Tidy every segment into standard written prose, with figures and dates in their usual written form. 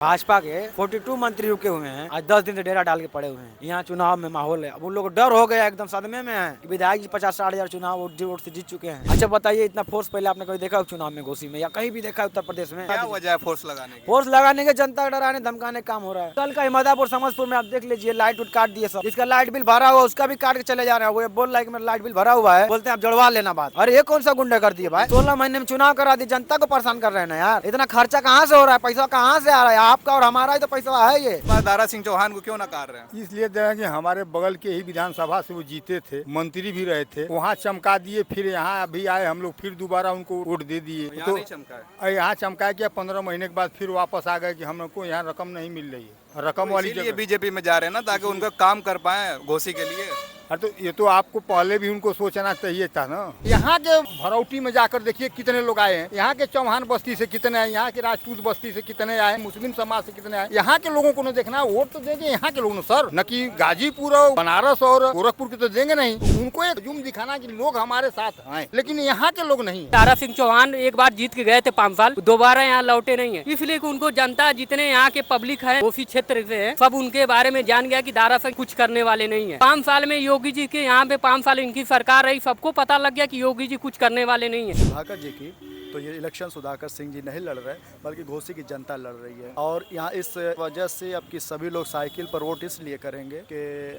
भाजपा के 42 मंत्री रुके हुए हैं। आज 10 दिन से डेरा डाल के पड़े हुए हैं। यहाँ चुनाव में माहौल है, अब उन लोग को डर हो गया, एकदम सदमे में है कि विधायक जी 50-60 हजार चुनाव वोट से जीत चुके हैं। अच्छा बताइए, इतना फोर्स पहले आपने कभी देखा चुनाव में घोसी में या कहीं भी देखा है उत्तर प्रदेश में? क्या वजह है फोर्स लगाने की? फोर्स लगाने के जनता को डराने धमकाने काम हो रहा है। कल का हिमादापुर समझपुर में आप देख लीजिए, लाइट उट काट दिए सब। जिसका लाइट बिल भरा हुआ उसका भी काट के चले जा रहे हैं। वो बोल रहा है कि मेरा लाइट बिल भरा हुआ है, बोलते हैं आप जड़वा लेना बात। अरे ये कौन सा गुंडा कर दिए भाई? 16 महीने में चुनाव करा दी, जनता को परेशान कर रहे हैं ना यार। इतना खर्चा कहाँ से हो रहा है, पैसा कहाँ से आ रहा है? आपका और हमारा ही तो पैसा है। ये दारा सिंह चौहान को क्यों नकार रहे हैं? इसलिए दे रहे हैं कि हमारे बगल के ही विधानसभा से वो जीते थे, मंत्री भी रहे थे, वहाँ चमका दिए, फिर यहाँ अभी आए हम लोग, फिर दोबारा उनको वोट दे दिए। यहाँ नहीं चमका है। यहाँ चमका किया, 15 महीने के बाद फिर वापस आ गए कि हमको यहाँ रकम नहीं मिल रही है, रकम वाली इसीलिए जगह। बीजेपी में जा रहे हैं ना, ताकि उनका काम कर पाए घोसी के लिए। तो ये तो आपको पहले भी उनको सोचना चाहिए था ना। यहाँ के भरौटी में जाकर देखिए कितने लोग आए हैं। यहाँ के चौहान बस्ती से कितने आए, यहाँ के राजपूत बस्ती से कितने आए, मुस्लिम समाज से कितने आए। यहाँ के लोगों को न देखना, वोट तो देंगे यहाँ के लोग न सर, न कि गाजीपुर और बनारस और गोरखपुर के तो देंगे नहीं। उनको एक जुम दिखाना कि लोग हमारे साथ हैं, लेकिन यहाँ के लोग नहीं। दारा सिंह चौहान एक बार जीत के गए थे 5 साल, दोबारा यहाँ लौटे नहीं है। इसलिए कि उनको जनता, जितने यहाँ के पब्लिक है उसी क्षेत्र से है, सब उनके बारे में जान गया कि दारा सिंह कुछ करने वाले नहीं है। 5 साल में योगी जी के यहाँ पे 5 साल इनकी सरकार रही, सबको पता लग गया कि योगी जी कुछ करने वाले नहीं है। सुधाकर जी की तो ये इलेक्शन सुधाकर सिंह जी नहीं लड़ रहे, बल्कि घोसी की जनता लड़ रही है। और यहाँ इस वजह से अब की सभी लोग साइकिल पर वोट इसलिए करेंगे कि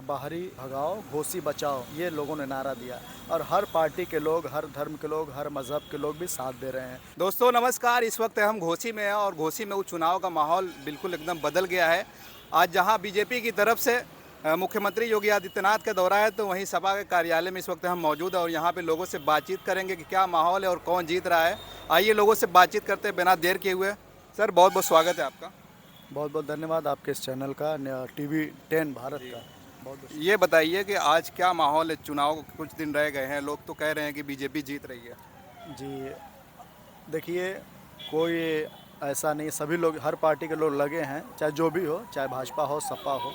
बाहरी भगाओ घोसी बचाओ, ये लोगों ने नारा दिया। और हर पार्टी के लोग, हर धर्म के लोग, हर मजहब के लोग भी साथ दे रहे हैं। दोस्तों नमस्कार, इस वक्त हम घोसी में हैं और घोसी में चुनाव का माहौल बिल्कुल एकदम बदल गया है। आज जहाँ बीजेपी की तरफ से मुख्यमंत्री योगी आदित्यनाथ का दौरा है, तो वहीं सपा के कार्यालय में इस वक्त हम मौजूद हैं और यहाँ पे लोगों से बातचीत करेंगे कि क्या माहौल है और कौन जीत रहा है। आइए लोगों से बातचीत करते हैं बिना देर किए हुए। सर बहुत बहुत स्वागत है आपका। बहुत बहुत धन्यवाद आपके इस चैनल का, TV 10 भारत का। बहुत ये बताइए कि आज क्या माहौल है, चुनाव कुछ दिन रह गए हैं, लोग तो कह रहे हैं कि बीजेपी जीत रही है। जी देखिए, कोई ऐसा नहीं, सभी लोग, हर पार्टी के लोग लगे हैं, चाहे जो भी हो, चाहे भाजपा हो सपा हो,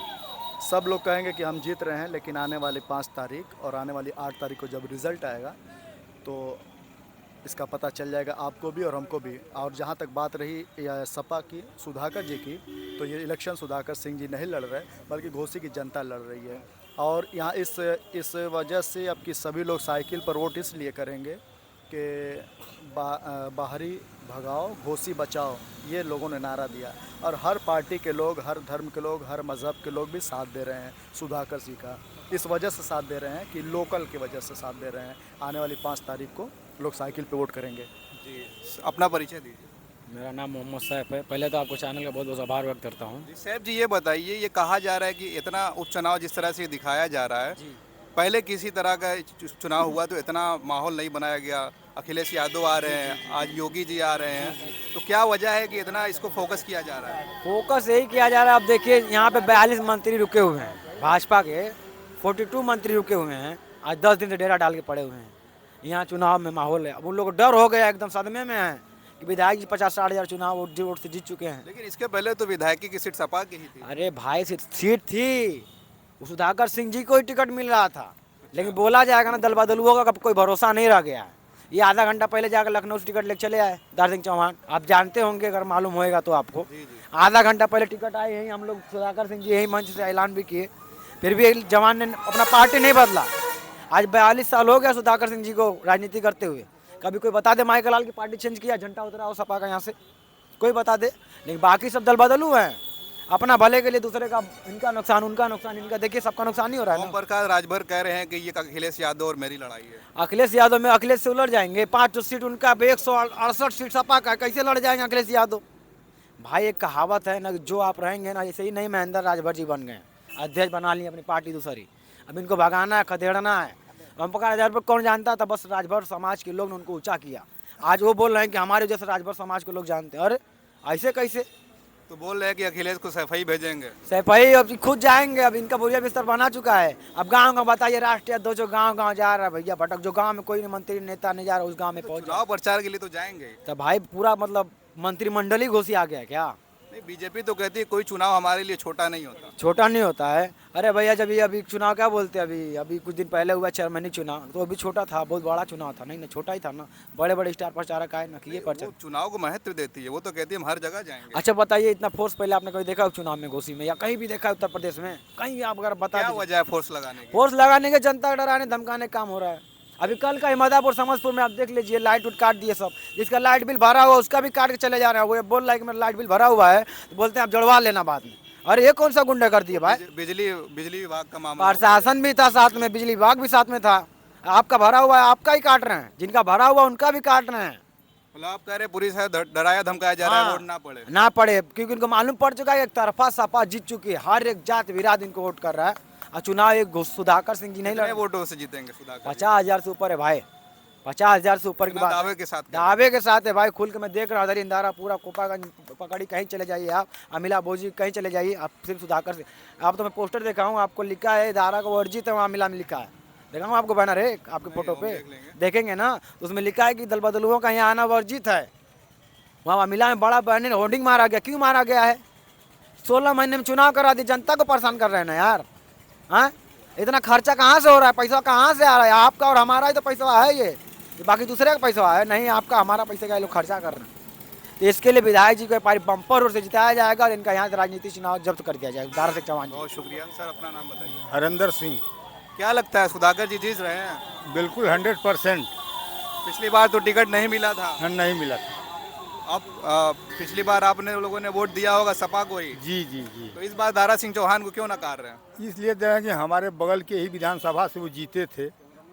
सब लोग कहेंगे कि हम जीत रहे हैं। लेकिन आने वाली 5 तारीख और आने वाली 8 तारीख को जब रिज़ल्ट आएगा तो इसका पता चल जाएगा आपको भी और हमको भी। और जहाँ तक बात रही सपा की, सुधाकर जी की, तो ये इलेक्शन सुधाकर सिंह जी नहीं लड़ रहे, बल्कि घोसी की जनता लड़ रही है। और यहाँ इस वजह से अब की सभी लोग साइकिल पर वोट इसलिए करेंगे कि बाहरी भगाओ घोसी बचाओ, ये लोगों ने नारा दिया। और हर पार्टी के लोग, हर धर्म के लोग, हर मज़हब के लोग भी साथ दे रहे हैं सुधाकर जी का। इस वजह से साथ दे रहे हैं कि लोकल की वजह से साथ दे रहे हैं। आने वाली 5 तारीख को लोग साइकिल पे वोट करेंगे। जी, अपना परिचय दीजिए। मेरा नाम मोहम्मद सैफ है। पहले तो आपको चैनल का बहुत बहुत आभार व्यक्त करता हूँ। जी सैफ जी, ये बताइए, ये कहा जा रहा है कि इतना उपचुनाव जिस तरह से दिखाया जा रहा है, पहले किसी तरह का चुनाव हुआ तो इतना माहौल नहीं बनाया गया। अखिलेश यादव आ रहे हैं, आज योगी जी आ रहे हैं, तो क्या वजह है कि इतना इसको फोकस किया जा रहा है? फोकस यही किया जा रहा है। अब देखिए, यहाँ पे 42 मंत्री रुके हुए हैं। भाजपा के 42 मंत्री रुके हुए हैं। आज 10 दिन से डेरा डाल के पड़े हुए हैं। यहाँ चुनाव में माहौल है, अब उन लोग को डर हो गया, एकदम सदमे में है कि विधायक जी 50-60 हजार चुनाव वोट से जीत चुके हैं। लेकिन इसके पहले तो विधायकी की सीट सपा की ही थी। अरे भाई, सीट थी, सुधाकर सिंह जी को ही टिकट मिल रहा था। लेकिन बोला जाएगा ना, दल बदलुओं का कोई भरोसा नहीं रह गया है। ये आधा घंटा पहले जाकर लखनऊ से टिकट लेके चले आए दारा सिंह चौहान, आप जानते होंगे अगर मालूम होएगा तो आपको। आधा घंटा पहले टिकट आए, यही हम लोग सुधाकर सिंह जी यही मंच से ऐलान भी किए, फिर भी जवान ने अपना पार्टी नहीं बदला। आज 42 साल हो गया सुधाकर सिंह जी को राजनीति करते हुए। कभी कोई बता दे माइकल लाल की पार्टी चेंज किया, झंडा उतरा हो सपा का यहाँ से, कोई बता दे। लेकिन बाकी सब दल बदलू हैं, अपना भले के लिए दूसरे का, इनका नुकसान उनका नुकसान, इनका देखिए सबका नुकसान ही हो रहा है। ओम प्रकाश राजभर कह रहे हैं कि ये अखिलेश यादव और मेरी लड़ाई है। अखिलेश यादव में अखिलेश से उलझ जाएंगे। 5 सीट उनका, 168 सीट सपा का, कैसे लड़ जाएंगे अखिलेश यादव? भाई एक कहावत है ना, जो आप रहेंगे ना, ऐसे ही नहीं महेंद्र राजभर जी बन गए, अध्यक्ष बना लिए अपनी पार्टी दूसरी। अब इनको भगाना है, खदेड़ना है। ओम प्रकाश राजभर कौन जानता था? बस राजभर समाज के लोग ने उनको ऊंचा किया। आज वो बोल रहे हैं कि हमारे जैसे राजभर समाज के लोग जानते हैं। अरे ऐसे कैसे? तो बोल रहे हैं कि अखिलेश को सफाई भेजेंगे। सफाई अब खुद जाएंगे, अब इनका बोरिया बिस्तर बना चुका है। अब गांव का बताइए, राष्ट्रीय अध्यक्ष जो गांव जा रहा है भैया भटक, जो गांव में कोई मंत्री नेता नहीं जा रहा, उस गांव में पहुंच चुनाव प्रचार के लिए तो जाएंगे। तो भाई पूरा मतलब मंत्रिमंडल ही घोसी आ गया क्या? नहीं, बीजेपी तो कहती है कोई चुनाव हमारे लिए छोटा नहीं होता। छोटा नहीं होता है। अरे भैया जब ये अभी चुनाव क्या बोलते हैं, अभी अभी कुछ दिन पहले हुआ चेयरमैनी चुनाव, तो अभी छोटा था, बहुत बड़ा चुनाव था नहीं ना, छोटा ही था ना। बड़े बड़े स्टार प्रचारक आए ना किए वो प्रचार। चुनाव को महत्व देती है, वो तो कहती है हम हर जगह जाएंगे। अच्छा बताइए, इतना फोर्स पहले आपने कभी देखा है चुनाव में, घोसी में या कहीं भी देखा है उत्तर प्रदेश में? कहीं आप अगर बता क्या दीजिए। वजह है फोर्स लगाने की? फोर्स लगाने के जनता डराने धमकाने का काम हो रहा है। अभी कल का हिमादापुर समझपुर में आप देख लीजिए, लाइट उट काट दिए सब। जिसका लाइट बिल भरा हुआ उसका भी काट के चले जा रहे हैं। वो ये बोल रहा है कि मेरा लाइट बिल भरा हुआ है, तो बोलते हैं आप जड़वा लेना बाद में। अरे ये कौन सा गुंडा कर दिए भाई? बिजली बिजली विभाग का मामला हो गया। प्रशासन भी था साथ में, बिजली विभाग भी साथ में था। आपका भरा हुआ है आपका ही काट रहे हैं, जिनका भरा हुआ उनका भी काट रहे हैं। मतलब आप कह रहे हैं पूरी तरह डराया धमकाया जा रहा है हाँ। वोट ना पड़े। ना पड़े, क्योंकि उनको मालूम पड़ चुका है एक तरफा सपा जीत चुकी है। हर एक जात विराट इनको वोट कर रहा है। और चुनाव एक सुधाकर सिंह जी नहीं लड़ कितने वोटों से जीतेंगे सुधाकर? 50,000 से ऊपर है भाई, 50,000 से ऊपर की बिना बात दावे के साथ करें। दावे के साथ है भाई। खुल के मैं देख रहा हूँ, इंदारा पूरा कोपागंज पकड़ी कहीं चले जाइए आप, अमिला बोजी कहीं चले जाइए आप, सिर्फ सुधाकर से। आप तो मैं पोस्टर देखा हूँ, आपको लिखा है दारा का वर्जित है, वहाँ अमिला में लिखा है। देखा हूँ आपको बैनर है आपके फोटो पे, देख लेंगे। देखेंगे ना, तो उसमें लिखा है कि दल बदलुओं का यहाँ आना वर्जित है। वहाँ अमिला में बड़ा बैनर होर्डिंग मारा गया। क्यों मारा गया है? 16 महीने में चुनाव करा दिए, जनता को परेशान कर रहे हैं ना यार। हाँ, इतना खर्चा कहाँ से हो रहा है, पैसा कहाँ से आ रहा है? आपका और हमारा ही तो पैसा है ये बाकी दूसरे का पैसा है नहीं, आपका हमारा पैसे का ये लोग खर्चा कर रहे हैं। तो इसके लिए विधायक जी को पारी बम्पर रोड से जिताया जाएगा और इनका यहाँ राजनीतिक चुनाव जब्त कर दिया जाएगा। दारा सिंह चौहान जी। बहुत शुक्रिया सर, अपना नाम बताइए। हरिंदर सिंह। क्या लगता है सुधाकर जी जीत रहे हैं? बिल्कुल 100% पिछली बार तो टिकट नहीं मिला था। नहीं मिला था। अब पिछली बार आपने लोगों ने वोट दिया होगा सपा को ही, जी जी जी। तो इस बार दारा सिंह चौहान को क्यों नकार रहे हैं? इसलिए दे रहे हैं कि हमारे बगल के ही विधानसभा से वो जीते थे,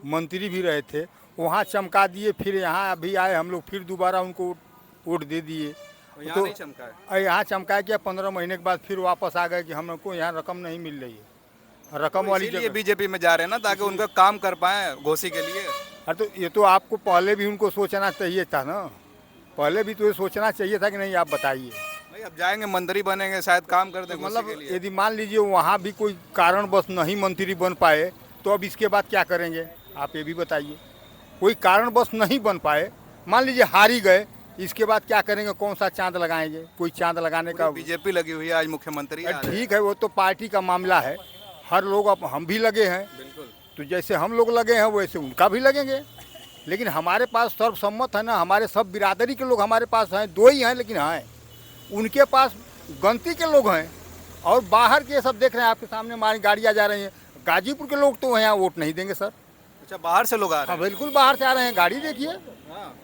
मंत्री भी रहे थे, वहाँ चमका दिए, फिर यहाँ अभी आए हम लोग, फिर दोबारा उनको वोट दे दिए। तो यहाँ नहीं चमका है। और यहाँ चमका किया, 15 महीने के बाद फिर वापस आ गए कि हमको यहाँ रकम नहीं मिल रही है, रकम तो वाली इसीलिए जगह। बीजेपी में जा रहे हैं ना, ताकि उनका काम कर पाए घोसी के लिए। अरे तो ये तो आपको पहले भी उनको सोचना चाहिए था ना, पहले भी तो ये सोचना चाहिए था कि नहीं, आप बताइए। भाई अब जाएंगे मंत्री बनेंगे, शायद काम कर दें घोसी मतलब के लिए। यदि मान लीजिए वहाँ भी कोई कारणवश नहीं मंत्री बन पाए, तो अब इसके बाद क्या करेंगे आप ये भी बताइए। कोई कारणवश नहीं बन पाए, मान लीजिए हार ही गए, इसके बाद क्या करेंगे, कौन सा चांद लगाएंगे? कोई चांद लगाने का बीजेपी लगी हुई है, आज मुख्यमंत्री आ रहे हैं। ठीक है, वो तो पार्टी का मामला है, हर लोग, अब हम भी लगे हैं, बिल्कुल। तो जैसे हम लोग लगे हैं वैसे उनका भी लगेंगे। लेकिन हमारे पास सर्वसम्मत है ना, हमारे सब बिरादरी के लोग हमारे पास हैं, 2 ही हैं लेकिन हैं, उनके पास गिनती के लोग हैं। और बाहर के सब देख रहे हैं आपके सामने, हमारी गाड़ियाँ जा रही हैं, गाजीपुर के लोग तो यहाँ वोट नहीं देंगे सर। अच्छा, बाहर से लोग आ रहे हाँ हैं। बिल्कुल बाहर से आ रहे हैं, गाड़ी देखिए, हाँ।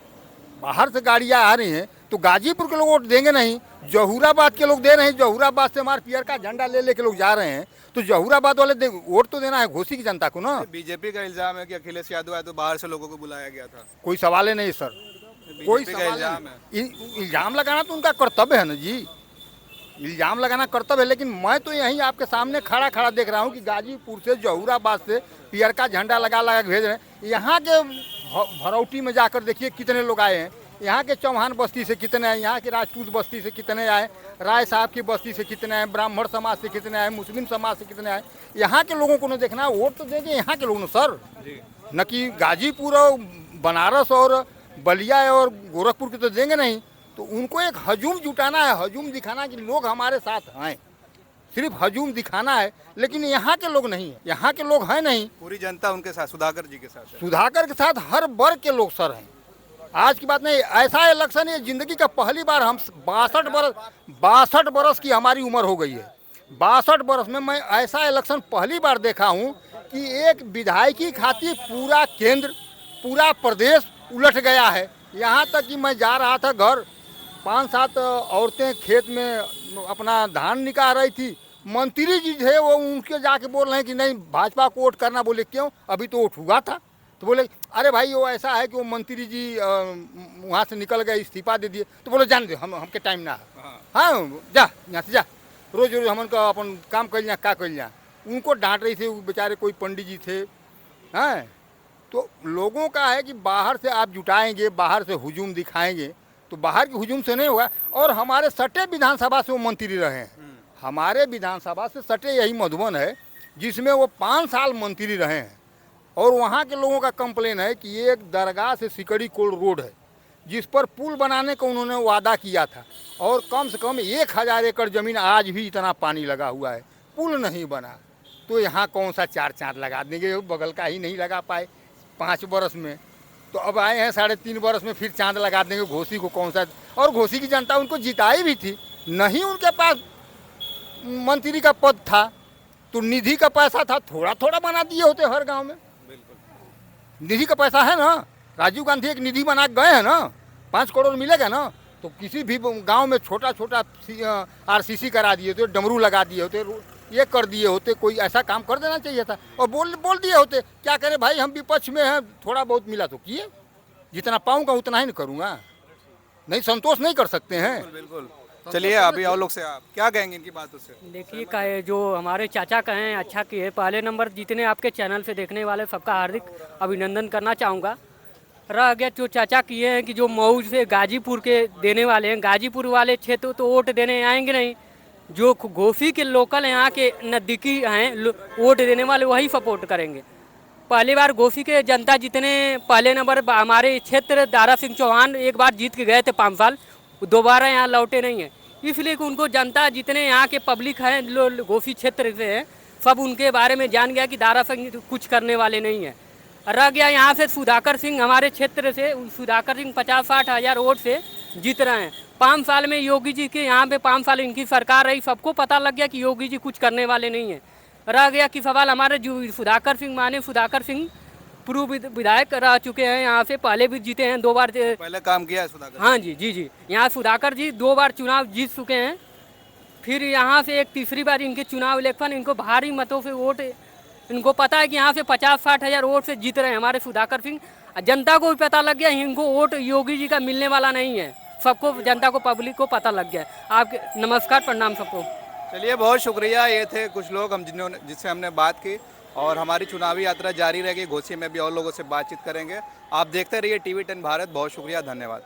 बाहर से गाड़ियाँ आ रही हैं, तो गाजीपुर के लोग वोट देंगे नहीं, जहूराबाद के लोग दे रहे हैं। जहूराबाद से हमारे पियर का झंडा ले लेके लोग जा रहे हैं, तो जहूराबाद वाले वोट तो देना है घोसी की जनता को ना। बीजेपी का इल्जाम है कि अखिलेश यादव आए तो बाहर से लोगों को बुलाया गया था। कोई सवाल ही नहीं सर, कोई बीजेपी का सवाल इल्जाम नहीं। है। इल्जाम लगाना तो उनका कर्तव्य है ना जी, इल्जाम लगाना कर्तव्य है। लेकिन मैं तो यहीं आपके सामने खड़ा खड़ा देख रहा हूँ कि गाजीपुर से जहूराबाद से पियर का झंडा लगा लगा के भेज रहे हैं। यहाँ के भरौटी में जाकर देखिए कितने लोग आए हैं, यहाँ के चौहान बस्ती से कितने आए, यहाँ के राजपूत बस्ती से कितने आए, राय साहब की बस्ती से कितने आए, ब्राह्मण समाज से कितने आए, मुस्लिम समाज से कितने आए। यहाँ के लोगों को न देखना, वोट तो देंगे यहाँ के लोग न सर, न कि गाजीपुर और बनारस और बलिया और गोरखपुर के तो देंगे नहीं। तो उनको एक हजूम जुटाना है, हजूम दिखाना कि लोग हमारे साथ हैं, सिर्फ हजूम दिखाना है। लेकिन यहाँ के लोग नहीं है, यहाँ के लोग हैं नहीं, पूरी जनता उनके साथ, सुधाकर जी के साथ है। सुधाकर के साथ हर वर्ग के लोग सर हैं। आज की बात नहीं, ऐसा इलेक्शन है जिंदगी का पहली बार, हम 62 बरस की हमारी उम्र हो गई है, 62 बरस में मैं ऐसा इलेक्शन पहली बार देखा हूँ कि एक विधायकी खातिर पूरा केंद्र, पूरा प्रदेश उलट गया है। यहाँ तक कि मैं जा रहा था घर, 5-7 औरतें खेत में अपना धान निकाल रही थी, मंत्री जी थे वो उनके जाके बोल रहे हैं कि नहीं भाजपा को वोट करना। बोले क्यों, अभी तो वोट हुआ था। तो बोले अरे भाई वो ऐसा है कि वो मंत्री जी वहाँ से निकल गए, इस्तीफा दे दिए। तो बोले जान दे, हमके टाइम ना है, हाँ जा यहाँ से जा, रोज रोज हमन का अपन काम कर लिया, का कर लिया। उनको डांट रही थी, वो बेचारे कोई पंडित जी थे। हैं तो लोगों का है कि बाहर से आप जुटाएंगे, बाहर से हुजूम दिखाएंगे, तो बाहर की हुजूम से नहीं होगा। और हमारे सटे विधानसभा से वो मंत्री रहे हैं, हमारे विधानसभा से सटे यही मधुबन है जिसमें वो 5 साल मंत्री रहे हैं। और वहाँ के लोगों का कंप्लेन है कि एक दरगाह से सिकड़ी कोल रोड है, जिस पर पुल बनाने का उन्होंने वादा किया था, और कम से कम 1000 एकड़ ज़मीन आज भी इतना पानी लगा हुआ है, पुल नहीं बना, तो यहाँ कौन सा 4 चाँद लगा देंगे? बगल का ही नहीं लगा पाए 5 बरस में, तो अब आए हैं 3.5 बरस में फिर चाँद लगा देंगे घोसी को कौन सा? और घोसी की जनता उनको जिताई भी थी, नहीं उनके पास मंत्री का पद था तो निधि का पैसा था, थोड़ा थोड़ा बना दिए होते हर गांव में। निधि का पैसा है ना, राजीव गांधी एक निधि बना के गए हैं ना, 5 करोड़ मिलेगा ना, तो किसी भी गांव में छोटा छोटा आरसीसी करा दिए होते, डमरू लगा दिए होते, ये कर दिए होते, कोई ऐसा काम कर देना चाहिए था। और बोल दिए होते, क्या करें भाई, हम विपक्ष में हैं, थोड़ा बहुत मिला तो किए, जितना पाऊंगा उतना ही न करूँगा, नहीं संतोष नहीं कर सकते हैं। बिल्कुल। चलिए अभी और लोग से आप क्या कहेंगे इनकी बातों से? देखिए का है, जो हमारे चाचा कहें अच्छा किए, पहले नंबर जितने आपके चैनल से देखने वाले सबका हार्दिक अभिनंदन करना चाहूँगा। रह गया जो चाचा किए हैं कि जो मऊ से गाजीपुर के देने वाले हैं, गाजीपुर वाले क्षेत्र तो वोट देने आएंगे नहीं, जो घोसी के लोकल यहाँ के नज़दीकी हैं वोट देने वाले वही सपोर्ट करेंगे। पहली बार घोसी के जनता जितने पहले नंबर हमारे क्षेत्र दारा सिंह चौहान एक बार जीत के गए थे 5 साल, दोबारा यहाँ लौटे नहीं हैं, इसलिए कि उनको जनता जितने यहाँ के पब्लिक हैं घोसी क्षेत्र से हैं, सब उनके बारे में जान गया कि दारा सिंह कुछ करने वाले नहीं हैं। रह गया यहाँ से सुधाकर सिंह, हमारे क्षेत्र से सुधाकर सिंह 50-60 हज़ार वोट से जीत रहे हैं। 5 साल में योगी जी के यहाँ पे 5 साल इनकी सरकार रही, सबको पता लग गया कि योगी जी कुछ करने वाले नहीं हैं। रह गया कि सवाल हमारे जो सुधाकर सिंह माने सुधाकर सिंह पूर्व विधायक रह चुके हैं, यहाँ से पहले भी जीते हैं 2 बार, पहले काम किया है सुधाकर। हाँ जी, यहाँ सुधाकर जी 2 बार चुनाव जीत चुके हैं, फिर यहाँ से एक तीसरी बार इनके चुनाव इलेक्शन, इनको भारी मतों से वोट, इनको पता है कि यहाँ से 50-60 हज़ार वोट से जीत रहे हैं हमारे सुधाकर सिंह। जनता को भी पता लग गया इनको वोट योगी जी का मिलने वाला नहीं है, सबको जनता को पब्लिक को पता लग गया। आपके नमस्कार प्रणाम सबको। चलिए बहुत शुक्रिया, ये थे कुछ लोग हम जिससे हमने बात की, और हमारी चुनावी यात्रा जारी रहेगी, घोसी में भी और लोगों से बातचीत करेंगे। आप देखते रहिए TV10 भारत। बहुत शुक्रिया, धन्यवाद।